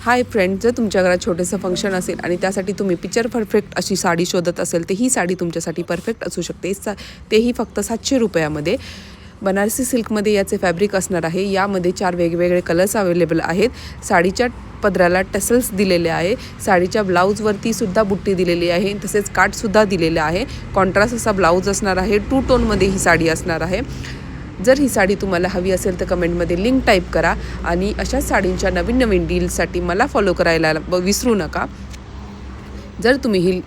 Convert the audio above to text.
Hi friend, जर तुमच्या घरात छोटंसं फंक्शन असेल आणि त्यासाठी तुम्ही पिक्चर परफेक्ट अशी साडी शोधत असेल तर ही साडी तुमच्यासाठी परफेक्ट असू शकते. तेही फक्त 700 रुपयामध्ये. बनारसी सिल्कमध्ये याचे फॅब्रिक असणार आहे. यामध्ये 4 वेगवेगळे कलर्स अवेलेबल आहेत. साडीच्या पदराला टसल्स दिलेले आहे. साडीच्या ब्लाऊजवरती सुद्धा बुट्टी दिलेली आहे. तसेच काठसुद्धा दिलेले आहे. कॉन्ट्रास्ट असा ब्लाऊज असणार आहे. 2 टोनमध्ये ही साडी असणार आहे. जर ही साडी तुम्हाला हवी असेल तर कमेंटमध्ये लिंक टाईप करा आणि अशाच साडींच्या नवीन डील्ससाठी मला फॉलो करायला विसरू नका. जर तुम्ही ही